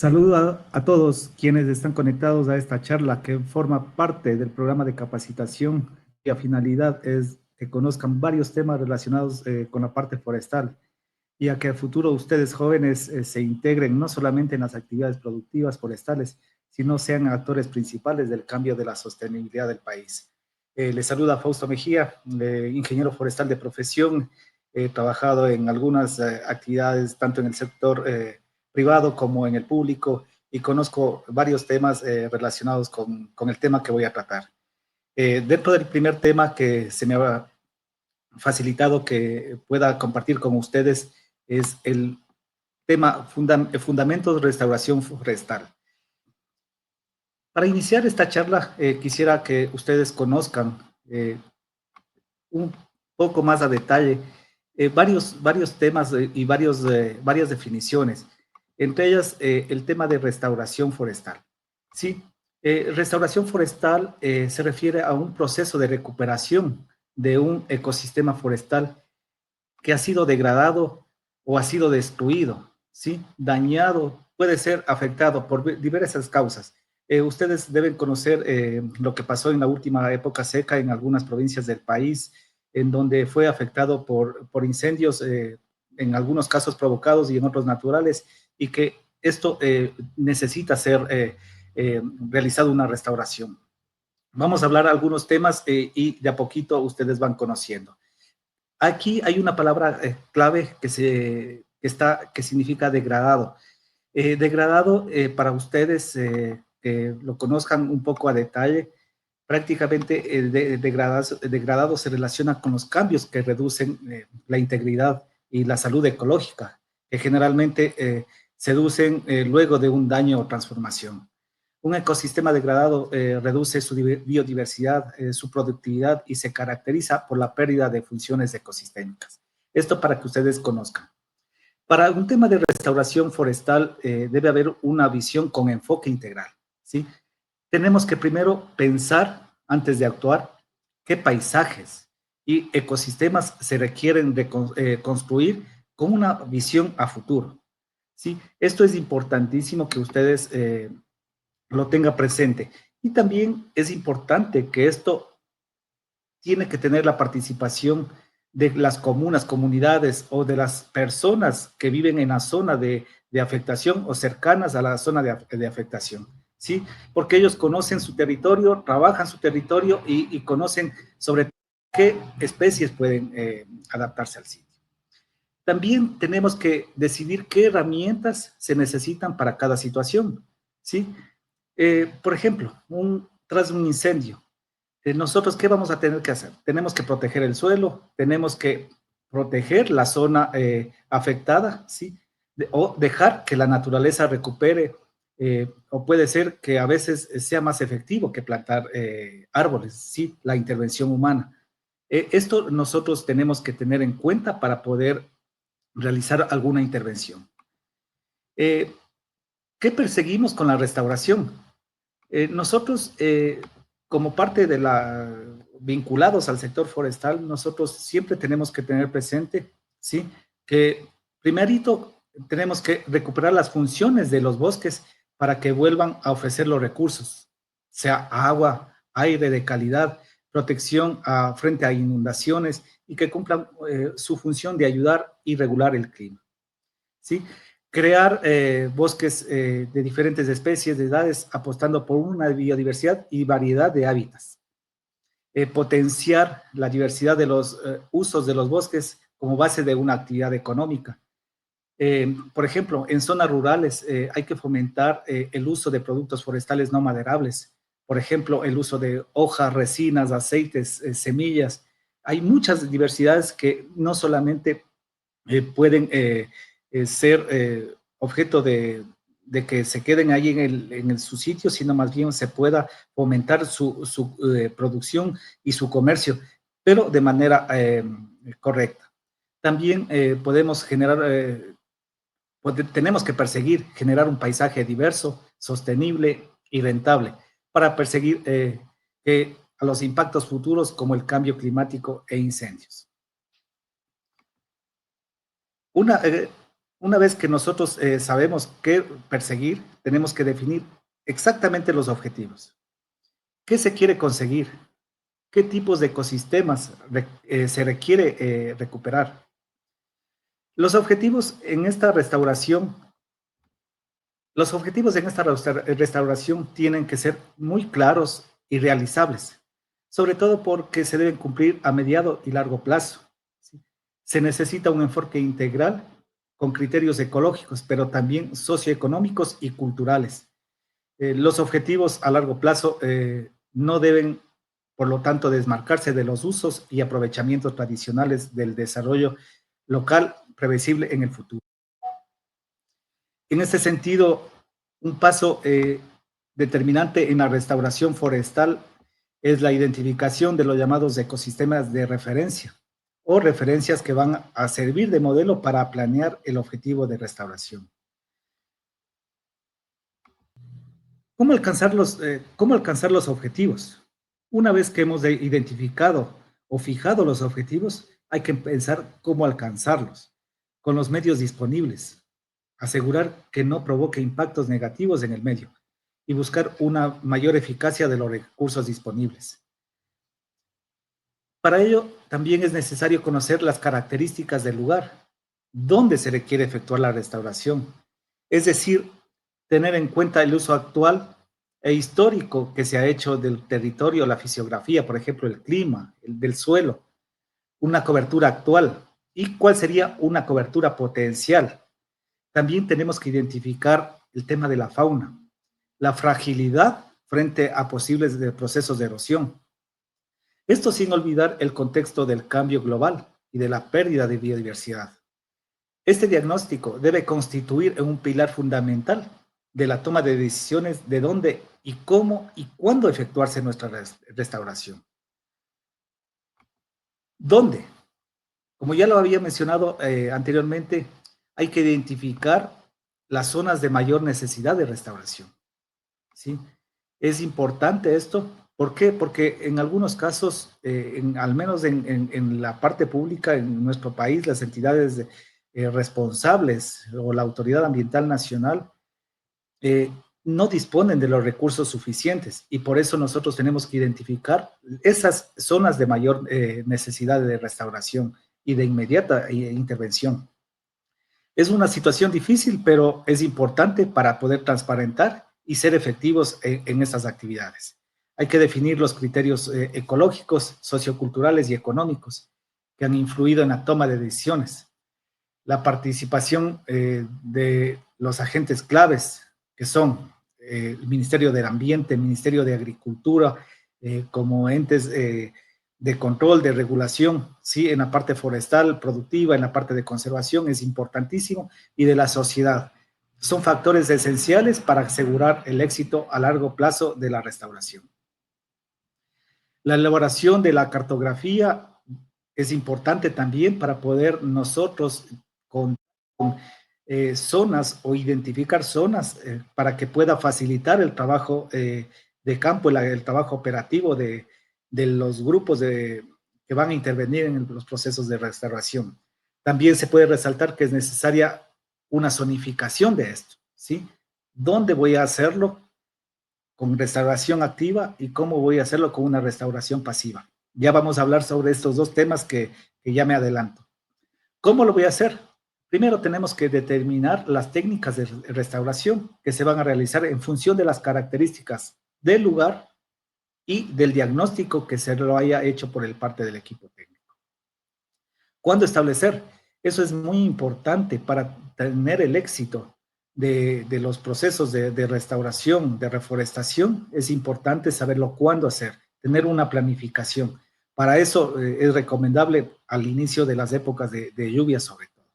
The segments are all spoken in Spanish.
Saludo a todos quienes están conectados a esta charla que forma parte del programa de capacitación y la finalidad es que conozcan varios temas relacionados con la parte forestal y a que a futuro ustedes jóvenes se integren no solamente en las actividades productivas forestales, sino sean actores principales del cambio de la sostenibilidad del país. Les saluda Fausto Mejía, ingeniero forestal de profesión. He trabajado en algunas actividades, tanto en el sector privado como en el público, y conozco varios temas relacionados con el tema que voy a tratar. Dentro del primer tema que se me ha facilitado que pueda compartir con ustedes es el tema fundamentos de restauración forestal. Para iniciar esta charla, quisiera que ustedes conozcan un poco más a detalle varios temas y varias definiciones, entre ellas el tema de restauración forestal. Sí, restauración forestal se refiere a un proceso de recuperación de un ecosistema forestal que ha sido degradado o ha sido destruido, ¿sí? Dañado, puede ser afectado por diversas causas. Ustedes deben conocer lo que pasó en la última época seca en algunas provincias del país, en donde fue afectado por incendios, en algunos casos provocados y en otros naturales, y que esto necesita ser realizado una restauración. Vamos a hablar algunos temas y de a poquito ustedes van conociendo. Aquí hay una palabra clave que significa degradado. Degradado, para ustedes que lo conozcan un poco a detalle, prácticamente el degradado se relaciona con los cambios que reducen la integridad y la salud ecológica, que generalmente se reducen luego de un daño o transformación. Un ecosistema degradado reduce su biodiversidad, su productividad y se caracteriza por la pérdida de funciones ecosistémicas. Esto para que ustedes conozcan. Para un tema de restauración forestal debe haber una visión con enfoque integral, ¿sí? Tenemos que primero pensar, antes de actuar, qué paisajes y ecosistemas se requieren de construir con una visión a futuro, ¿sí? Esto es importantísimo que ustedes lo tenga presente. Y también es importante que esto tiene que tener la participación de las comunas, comunidades o de las personas que viven en la zona de afectación o cercanas a la zona de afectación, ¿sí? Porque ellos conocen su territorio, trabajan su territorio y conocen sobre qué especies pueden adaptarse al sitio. También tenemos que decidir qué herramientas se necesitan para cada situación, ¿sí? Por ejemplo, tras un incendio, nosotros, ¿qué vamos a tener que hacer? Tenemos que proteger el suelo, tenemos que proteger la zona afectada, ¿sí? O dejar que la naturaleza recupere, o puede ser que a veces sea más efectivo que plantar árboles, ¿sí? La intervención humana. Esto nosotros tenemos que tener en cuenta para poder realizar alguna intervención. Eh, ¿Qué perseguimos con la restauración? Nosotros, como parte de vinculados al sector forestal, nosotros siempre tenemos que tener presente, ¿sí? Que primerito tenemos que recuperar las funciones de los bosques para que vuelvan a ofrecer los recursos, sea agua, aire de calidad, protección frente a inundaciones y que cumplan su función de ayudar y regular el clima. ¿Sí? Crear bosques de diferentes especies, de edades, apostando por una biodiversidad y variedad de hábitats. Potenciar la diversidad de los usos de los bosques como base de una actividad económica. Por ejemplo, en zonas rurales hay que fomentar el uso de productos forestales no maderables. Por ejemplo, el uso de hojas, resinas, aceites, semillas. Hay muchas diversidades que no solamente pueden ser objeto de que se queden ahí su sitio, sino más bien se pueda fomentar su producción y su comercio, pero de manera correcta. También podemos generar, tenemos que perseguir generar un paisaje diverso, sostenible y rentable para perseguir a los impactos futuros como el cambio climático e incendios. Una, Una vez que nosotros sabemos qué perseguir, tenemos que definir exactamente los objetivos. ¿Qué se quiere conseguir? ¿Qué tipos de ecosistemas se requiere recuperar? Los objetivos en esta restauración, los objetivos en esta restauración tienen que ser muy claros y realizables, sobre todo porque se deben cumplir a mediano y largo plazo. ¿Sí? Se necesita un enfoque integral con criterios ecológicos, pero también socioeconómicos y culturales. Los objetivos a largo plazo no deben, por lo tanto, desmarcarse de los usos y aprovechamientos tradicionales del desarrollo local previsible en el futuro. En este sentido, un paso determinante en la restauración forestal es la identificación de los llamados ecosistemas de referencia o referencias que van a servir de modelo para planear el objetivo de restauración. ¿Cómo alcanzar los objetivos? Una vez que hemos identificado o fijado los objetivos, hay que pensar cómo alcanzarlos con los medios disponibles, asegurar que no provoque impactos negativos en el medio y buscar una mayor eficacia de los recursos disponibles. Para ello, también es necesario conocer las características del lugar, donde se requiere efectuar la restauración, es decir, tener en cuenta el uso actual e histórico que se ha hecho del territorio, la fisiografía, por ejemplo, el clima, el del suelo, una cobertura actual y cuál sería una cobertura potencial. También tenemos que identificar el tema de la fauna, la fragilidad frente a posibles procesos de erosión. Esto sin olvidar el contexto del cambio global y de la pérdida de biodiversidad. Este diagnóstico debe constituir un pilar fundamental de la toma de decisiones de dónde y cómo y cuándo efectuarse nuestra restauración. ¿Dónde? Como ya lo había mencionado anteriormente, hay que identificar las zonas de mayor necesidad de restauración. ¿Sí? Es importante esto. ¿Por qué? Porque en algunos casos, al menos en la parte pública en nuestro país, las entidades responsables o la Autoridad Ambiental Nacional eh, no disponen de los recursos suficientes y por eso nosotros tenemos que identificar esas zonas de mayor necesidad de restauración y de inmediata intervención. Es una situación difícil, pero es importante para poder transparentar y ser efectivos en estas actividades. Hay que definir los criterios ecológicos, socioculturales y económicos que han influido en la toma de decisiones. La participación de los agentes claves, que son el Ministerio del Ambiente, el Ministerio de Agricultura, como entes de control, de regulación, ¿sí? En la parte forestal, productiva, en la parte de conservación, es importantísimo, y de la sociedad. Son factores esenciales para asegurar el éxito a largo plazo de la restauración. La elaboración de la cartografía es importante también para poder nosotros con zonas o identificar zonas para que pueda facilitar el trabajo de campo, el trabajo operativo de los grupos que van a intervenir en los procesos de restauración. También se puede resaltar que es necesaria una zonificación de esto, ¿sí? ¿Dónde voy a hacerlo con restauración activa y cómo voy a hacerlo con una restauración pasiva? Ya vamos a hablar sobre estos dos temas que ya me adelanto. ¿Cómo lo voy a hacer? Primero tenemos que determinar las técnicas de restauración que se van a realizar en función de las características del lugar y del diagnóstico que se lo haya hecho por el parte del equipo técnico. ¿Cuándo establecer? Eso es muy importante para tener el éxito de los procesos de restauración, de reforestación. Es importante saberlo cuándo hacer, tener una planificación. Para eso es recomendable al inicio de las épocas de lluvia sobre todo.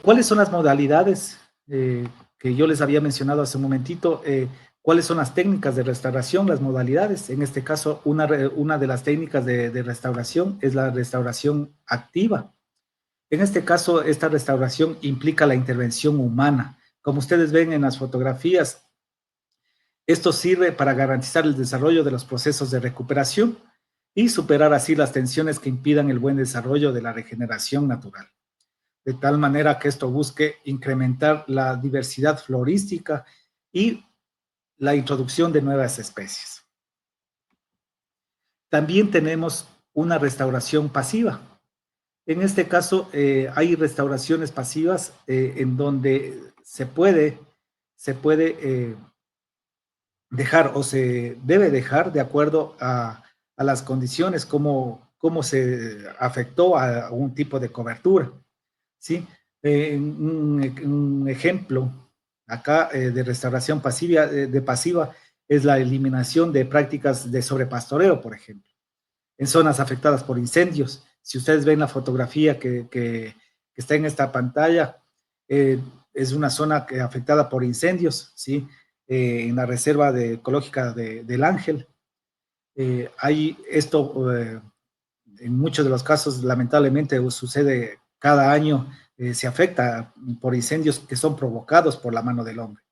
¿Cuáles son las modalidades que yo les había mencionado hace un momentito? ¿Cuáles son las técnicas de restauración, las modalidades? En este caso, una de las técnicas de restauración es la restauración activa. En este caso, esta restauración implica la intervención humana. Como ustedes ven en las fotografías, esto sirve para garantizar el desarrollo de los procesos de recuperación y superar así las tensiones que impidan el buen desarrollo de la regeneración natural. de tal manera que esto busque incrementar la diversidad florística y la introducción de nuevas especies. También tenemos una restauración pasiva. En este caso, hay restauraciones pasivas en donde se puede dejar o se debe dejar de acuerdo a las condiciones, cómo se afectó a un tipo de cobertura, ¿sí? Un ejemplo acá de restauración pasiva, de pasiva es la eliminación de prácticas de sobrepastoreo, por ejemplo, en zonas afectadas por incendios. Si ustedes ven la fotografía que está en esta pantalla, eh, es una zona afectada por incendios, ¿sí? En la reserva ecológica del Ángel. Hay esto, en muchos de los casos, lamentablemente, sucede cada año, se afecta por incendios que son provocados por la mano del hombre.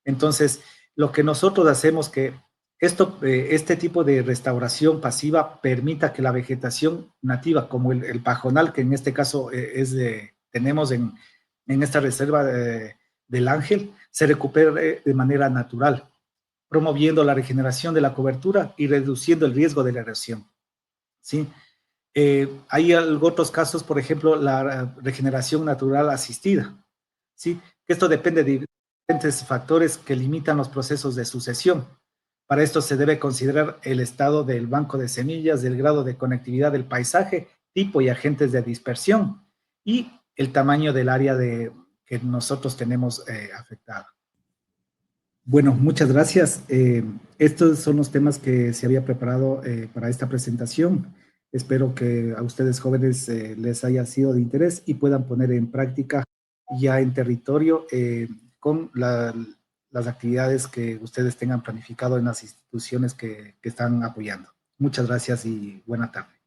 Entonces, lo que nosotros hacemos que este tipo de restauración pasiva permita que la vegetación nativa, como el pajonal, que en este caso tenemos en esta reserva del Ángel, se recupere de manera natural, promoviendo la regeneración de la cobertura y reduciendo el riesgo de la erosión, ¿sí? Hay otros casos, por ejemplo, la regeneración natural asistida, ¿sí? Esto depende de diferentes factores que limitan los procesos de sucesión. Para esto se debe considerar el estado del banco de semillas, del grado de conectividad del paisaje, tipo y agentes de dispersión y el tamaño del área que nosotros tenemos afectada. Bueno, muchas gracias. Estos son los temas que se había preparado para esta presentación. Espero que a ustedes jóvenes les haya sido de interés y puedan poner en práctica ya en territorio con las actividades que ustedes tengan planificado en las instituciones que están apoyando. Muchas gracias y buena tarde.